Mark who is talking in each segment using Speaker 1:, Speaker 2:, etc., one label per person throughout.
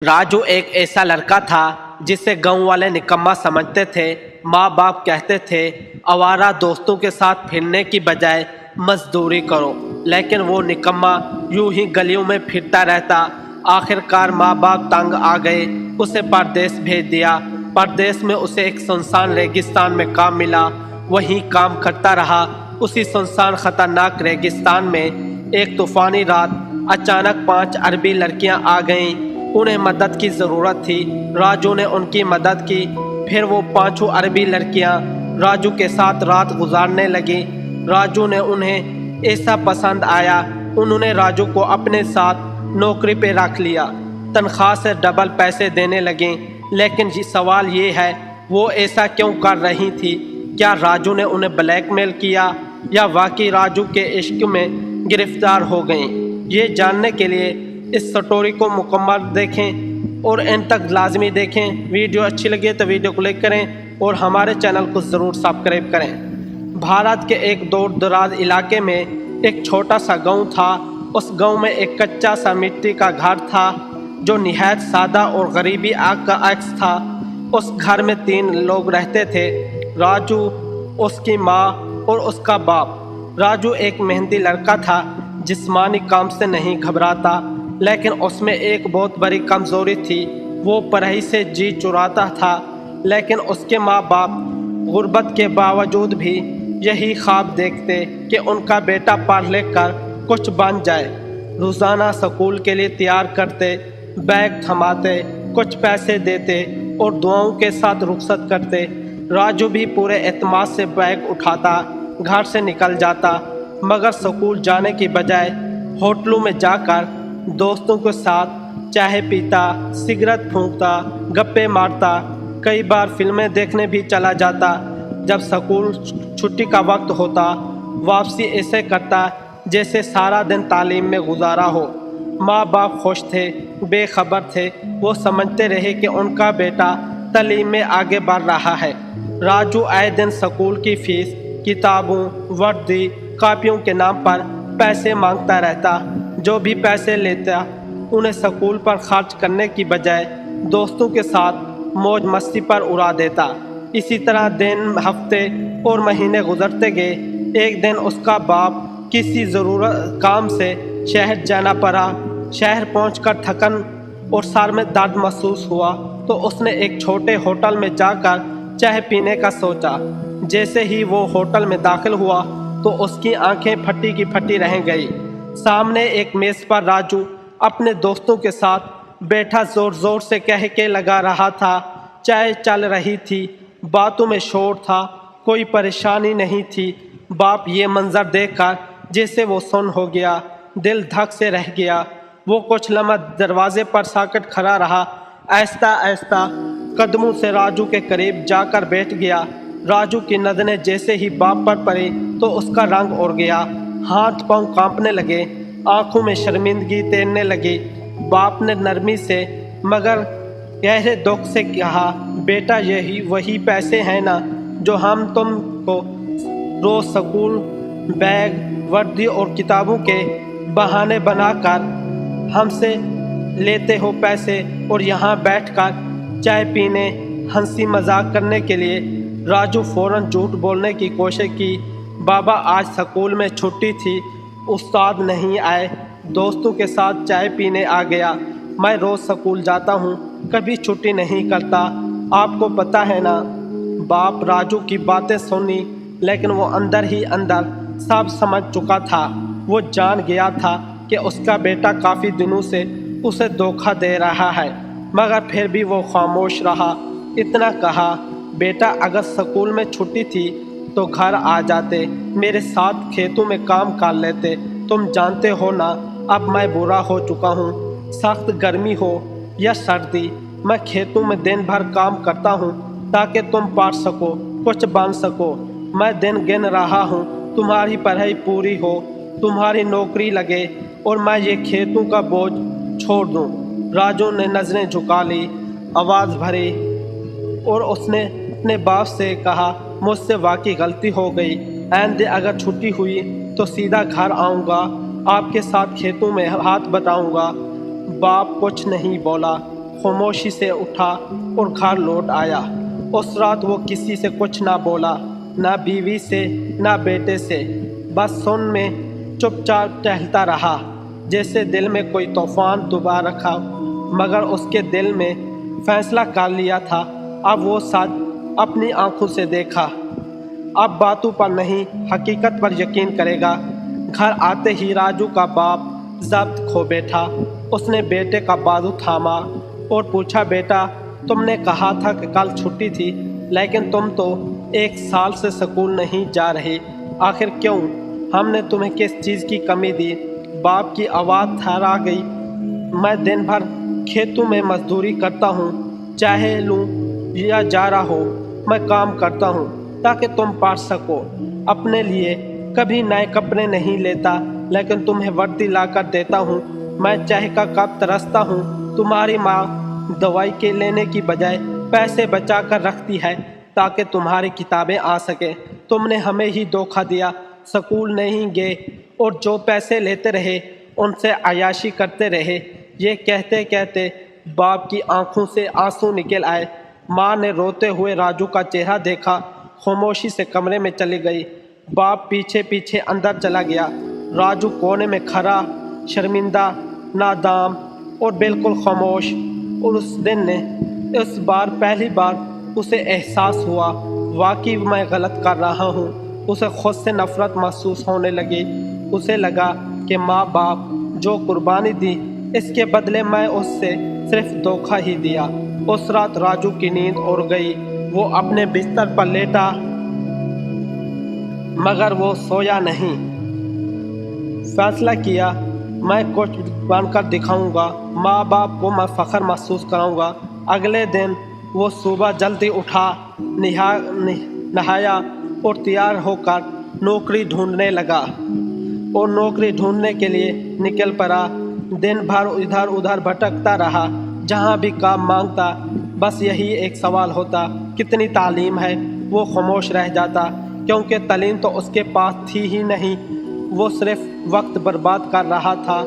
Speaker 1: राजू एक ऐसा लड़का था जिसे गांव वाले निकम्मा समझते थे। माँ बाप कहते थे आवारा दोस्तों के साथ फिरने की बजाय मजदूरी करो, लेकिन वो निकम्मा यूं ही गलियों में फिरता रहता। आखिरकार माँ बाप तंग आ गए, उसे परदेश भेज दिया। परदेश में उसे एक सुनसान रेगिस्तान में काम मिला, वहीं काम करता रहा। उसी सुनसान खतरनाक रेगिस्तान में एक तूफानी रात अचानक 5 अरबी लड़कियां आ गईं। उन्हें मदद की ज़रूरत थी। राजू ने उनकी मदद की। फिर वो 5 अरबी लड़कियां राजू के साथ रात गुजारने लगी। राजू ने उन्हें ऐसा पसंद आया, उन्होंने राजू को अपने साथ नौकरी पे रख लिया। तनख्वाह से डबल पैसे देने लगे। लेकिन सवाल ये है, वो ऐसा क्यों कर रही थी? क्या राजू ने उन्हें ब्लैकमेल किया या वाकई राजू के इश्क में गिरफ्तार हो गई? ये जानने के लिए इस स्टोरी को मुकम्मल देखें और एंड तक लाजमी देखें। वीडियो अच्छी लगे तो वीडियो को लाइक करें और हमारे चैनल को ज़रूर सब्सक्राइब करें। भारत के एक दूर दराज इलाके में एक छोटा सा गांव था। उस गांव में एक कच्चा सा मिट्टी का घर था जो निहायत सादा और गरीबी आग का अक्स था। उस घर में 3 लोग रहते थे, राजू, उसकी माँ और उसका बाप। राजू एक मेहनती लड़का था, जिस्मानी काम से नहीं घबराता, लेकिन उसमें एक बहुत बड़ी कमज़ोरी थी, वो पढ़ाई से जी चुराता था। लेकिन उसके माँ बाप गुर्बत के बावजूद भी यही ख्वाब देखते कि उनका बेटा पढ़ लिख कर कुछ बन जाए। रोज़ाना स्कूल के लिए तैयार करते, बैग थमाते, कुछ पैसे देते और दुआओं के साथ रुखसत करते। राजू भी पूरे एतमाद से बैग उठाता, घर से निकल जाता, मगर स्कूल जाने की बजाय होटलों में जाकर दोस्तों के साथ चाय पीता, सिगरेट फूंकता, गप्पे मारता, कई बार फिल्में देखने भी चला जाता। जब स्कूल छुट्टी का वक्त होता, वापसी ऐसे करता जैसे सारा दिन तालीम में गुजारा हो। माँ बाप खुश थे, बेखबर थे। वो समझते रहे कि उनका बेटा तालीम में आगे बढ़ रहा है। राजू आए दिन स्कूल की फीस, किताबों, वर्दी, कापियों के नाम पर पैसे मांगता रहता। जो भी पैसे लेता उन्हें स्कूल पर खर्च करने की बजाय दोस्तों के साथ मौज मस्ती पर उड़ा देता। इसी तरह दिन, हफ्ते और महीने गुजरते गए। एक दिन उसका बाप किसी ज़रूरत काम से शहर जाना पड़ा। शहर पहुंचकर थकन और सर में दर्द महसूस हुआ तो उसने एक छोटे होटल में जाकर चाय पीने का सोचा। जैसे ही वो होटल में दाखिल हुआ तो उसकी आंखें फटी की फटी रह गई। सामने एक मेज़ पर राजू अपने दोस्तों के साथ बैठा ज़ोर ज़ोर से कह के लगा रहा था। चाय चल रही थी, बातों में शोर था, कोई परेशानी नहीं थी। बाप ये मंजर देखकर जैसे वो सुन्न हो गया, दिल धक से रह गया। वो कुछ लम्हा दरवाजे पर साकट खड़ा रहा। आहिस्ता आहिस्ता कदमों से राजू के करीब जाकर बैठ गया। राजू की नज़रें जैसे ही बाप पर पड़ी तो उसका रंग उड़ गया, हाथ पांव कांपने लगे, आंखों में शर्मिंदगी तैरने लगी। बाप ने नरमी से मगर गहरे दुख से कहा, बेटा यही वही पैसे हैं ना जो हम तुमको रोज स्कूल, बैग, वर्दी और किताबों के बहाने बनाकर हमसे लेते हो पैसे और यहाँ बैठकर चाय पीने, हंसी मजाक करने के लिए। राजू फौरन झूठ बोलने की कोशिश की। बाबा आज स्कूल में छुट्टी थी, उस्ताद नहीं आए, दोस्तों के साथ चाय पीने आ गया। मैं रोज़ स्कूल जाता हूँ, कभी छुट्टी नहीं करता, आपको पता है ना। बाप राजू की बातें सुनी, लेकिन वो अंदर ही अंदर सब समझ चुका था। वो जान गया था कि उसका बेटा काफ़ी दिनों से उसे धोखा दे रहा है, मगर फिर भी वो खामोश रहा। इतना कहा, बेटा अगर स्कूल में छुट्टी थी तो घर आ जाते, मेरे साथ खेतों में काम कर लेते। तुम जानते हो ना अब मैं बूढ़ा हो चुका हूँ, सख्त गर्मी हो या सर्दी, मैं खेतों में दिन भर काम करता हूँ ताकि तुम पढ़ सको, कुछ बन सको। मैं दिन गिन रहा हूँ, तुम्हारी पढ़ाई पूरी हो, तुम्हारी नौकरी लगे और मैं ये खेतों का बोझ छोड़ दूँ। राजू ने नज़रें झुका ली, आवाज़ भरी और उसने अपने बाप से कहा, मुझसे वाकई गलती हो गई। आइंदा अगर छुट्टी हुई तो सीधा घर आऊँगा, आपके साथ खेतों में हाथ बटाऊँगा। बाप कुछ नहीं बोला, खामोशी से उठा और घर लौट आया। उस रात वो किसी से कुछ ना बोला, ना बीवी से ना बेटे से, बस सुन में चुपचाप टहलता रहा, जैसे दिल में कोई तूफान डुबा रखा। मगर उसके दिल में फैसला कर लिया था, अब वो सच अपनी आंखों से देखा। अब बातों पर नहीं, हकीकत पर यकीन करेगा। घर आते ही राजू का बाप जब्त खो बैठा। उसने बेटे का बाजू थामा और पूछा, बेटा तुमने कहा था कि कल छुट्टी थी, लेकिन तुम तो 1 साल से स्कूल नहीं जा रहे, आखिर क्यों? हमने तुम्हें किस चीज़ की कमी दी? बाप की आवाज़ थर्रा गई। मैं दिन भर खेतों में मजदूरी करता हूँ, चाहे लूँ या जा रहा हो, मैं काम करता हूँ ताकि तुम पढ़ सको। अपने लिए कभी नए कपड़े नहीं लेता, लेकिन तुम्हें वर्दी लाकर देता हूँ। मैं चाहे का कब तरसता हूँ। तुम्हारी माँ दवाई के लेने की बजाय पैसे बचा कर रखती है ताकि तुम्हारी किताबें आ सकें। तुमने हमें ही धोखा दिया, स्कूल नहीं गए और जो पैसे लेते रहे उनसे अय्याशी करते रहे। ये कहते कहते बाप की आंखों से आंसू निकल आए। माँ ने रोते हुए राजू का चेहरा देखा, खामोशी से कमरे में चली गई। बाप पीछे पीछे अंदर चला गया। राजू कोने में खड़ा, शर्मिंदा, नादाम और बिल्कुल खामोश। और उस दिन ने इस बार पहली बार उसे एहसास हुआ, वाकई मैं गलत कर रहा हूँ। उसे खुद से नफरत महसूस होने लगी। उसे लगा कि माँ बाप जो कुर्बानी दी, इसके बदले मैं उससे सिर्फ धोखा ही दिया। उस रात राजू की नींद उड़ गई। वो अपने बिस्तर पर लेटा, मगर वो सोया नहीं। फैसला किया, मैं कुछ बनकर दिखाऊंगा, माँ बाप को मैं फ़ख्र महसूस कराऊंगा। अगले दिन वो सुबह जल्दी उठा, नहाया और तैयार होकर नौकरी ढूंढने लगा और नौकरी ढूंढने के लिए निकल पड़ा। दिन भर इधर उधर भटकता रहा, जहाँ भी काम मांगता बस यही एक सवाल होता, कितनी तालीम है? वो खामोश रह जाता, क्योंकि तालीम तो उसके पास थी ही नहीं। वो सिर्फ वक्त बर्बाद कर रहा था,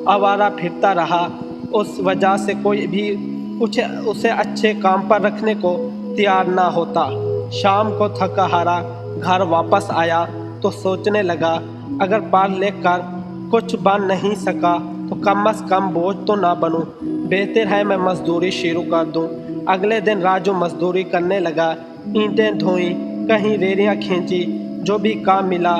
Speaker 1: आवारा फिरता रहा। उस वजह से कोई भी उसे अच्छे काम पर रखने को तैयार ना होता। शाम को थका हारा घर वापस आया तो सोचने लगा, अगर पढ़ लिख कर कुछ बन नहीं सका तो कम से कम बोझ तो ना बनूं। बेहतर है मैं मजदूरी शुरू कर दूं। अगले दिन राजू मजदूरी करने लगा। ईंटें धोई, कहीं रेलियां खींची, जो भी काम मिला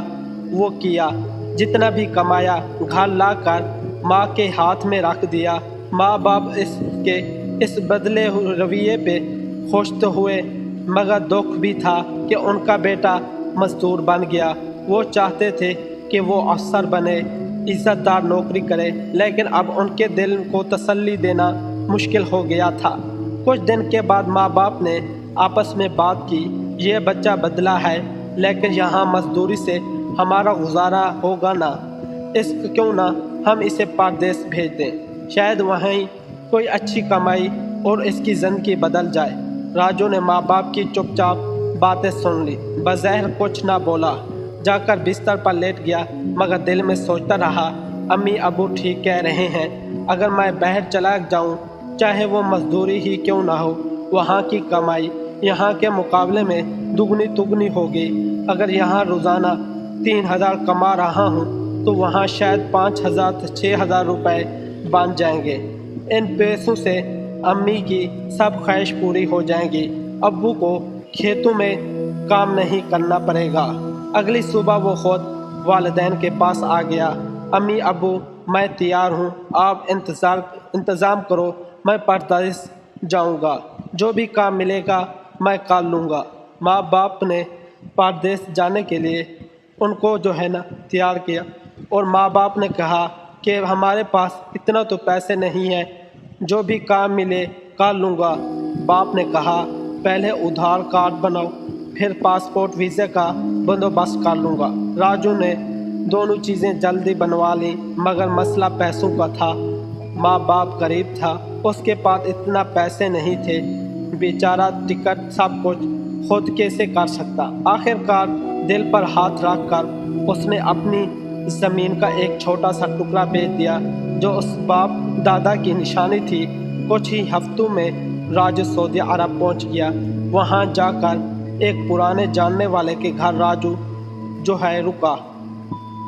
Speaker 1: वो किया। जितना भी कमाया घर लाकर माँ के हाथ में रख दिया। माँ बाप इसके इस बदले रवैये पे खुश तो हुए, मगर दुख भी था कि उनका बेटा मजदूर बन गया। वो चाहते थे कि वो अफसर बने, इज्जतदार नौकरी करे, लेकिन अब उनके दिल को तसल्ली देना मुश्किल हो गया था। कुछ दिन के बाद माँ बाप ने आपस में बात की, ये बच्चा बदला है, लेकिन यहाँ मजदूरी से हमारा गुजारा होगा ना, क्यों ना हम इसे परदेश भेज दें, शायद वहीं कोई अच्छी कमाई और इसकी ज़िंदगी बदल जाए। राजू ने माँ बाप की चुपचाप बातें सुन ली, बज़ाहिर कुछ ना बोला, जाकर बिस्तर पर लेट गया, मगर दिल में सोचता रहा, अम्मी अबू ठीक कह रहे हैं, अगर मैं बाहर चला जाऊं, चाहे वो मजदूरी ही क्यों ना हो, वहाँ की कमाई यहाँ के मुकाबले में दुगनी तुगनी होगी। अगर यहाँ रोज़ाना 3000 कमा रहा हूँ तो वहाँ शायद 5000 से 6000 रुपये बन जाएंगे। इन पैसों से अम्मी की सब ख्वाहिश पूरी हो जाएंगी। अब्बू को खेतों में काम नहीं करना पड़ेगा। अगली सुबह वो खुद वालिदैन के पास आ गया। अम्मी अब्बू मैं तैयार हूँ, आप इंतज़ाम करो, मैं परदेश जाऊँगा, जो भी काम मिलेगा मैं कर लूँगा। माँ बाप ने परदेश जाने के लिए उनको जो है ना तैयार किया, और माँ बाप ने कहा कि हमारे पास इतना तो पैसे नहीं है, जो भी काम मिले कर लूँगा। बाप ने कहा पहले उधार कार्ड बनाओ, फिर पासपोर्ट वीज़े का बंदोबस्त कर लूँगा। राजू ने दोनों चीज़ें जल्दी बनवा ली, मगर मसला पैसों का था। माँ बाप गरीब था, उसके पास इतना पैसे नहीं थे, बेचारा टिकट सब कुछ खुद कैसे कर सकता। आखिरकार दिल पर हाथ रख कर उसने अपनी ज़मीन का एक छोटा सा टुकड़ा बेच दिया, जो उस बाप दादा की निशानी थी। کچھ ہی ہفتوں میں راجو سعودی عرب پہنچ گیا۔ وہاں جا کر ایک پرانے جاننے والے کے گھر راجو جو ہے رکا،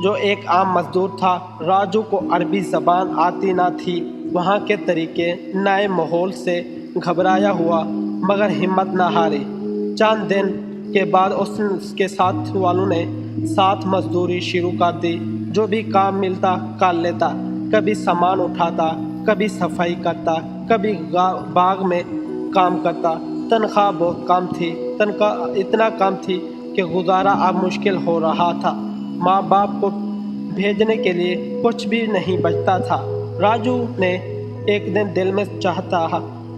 Speaker 1: جو ایک عام مزدور تھا۔ راجو کو عربی زبان آتی نہ تھی، وہاں کے طریقے، نئے ماحول سے گھبرایا ہوا مگر ہمت نہ ہاری۔ چند دن کے بعد اس کے ساتھ والوں نے ساتھ مزدوری شروع کر دی۔ جو بھی کام ملتا کر لیتا، کبھی سامان اٹھاتا، کبھی صفائی کرتا، کبھی باغ میں کام کرتا۔ تنخواہ بہت کم تھی، تنخواہ اتنا کم تھی کہ گزارا اب مشکل ہو رہا تھا۔ ماں باپ کو بھیجنے کے لیے کچھ بھی نہیں بچتا تھا۔ راجو نے ایک دن دل میں چاہتا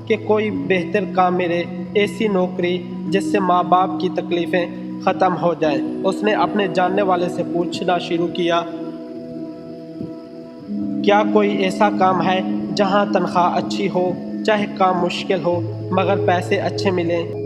Speaker 1: کہ کوئی بہتر کام ملے، ایسی نوکری جس سے ماں باپ کی تکلیفیں ختم ہو جائیں۔ اس نے اپنے جاننے والے سے پوچھنا شروع کیا، کیا کوئی ایسا کام ہے جہاں تنخواہ اچھی ہو، چاہے کام مشکل ہو مگر پیسے اچھے ملیں؟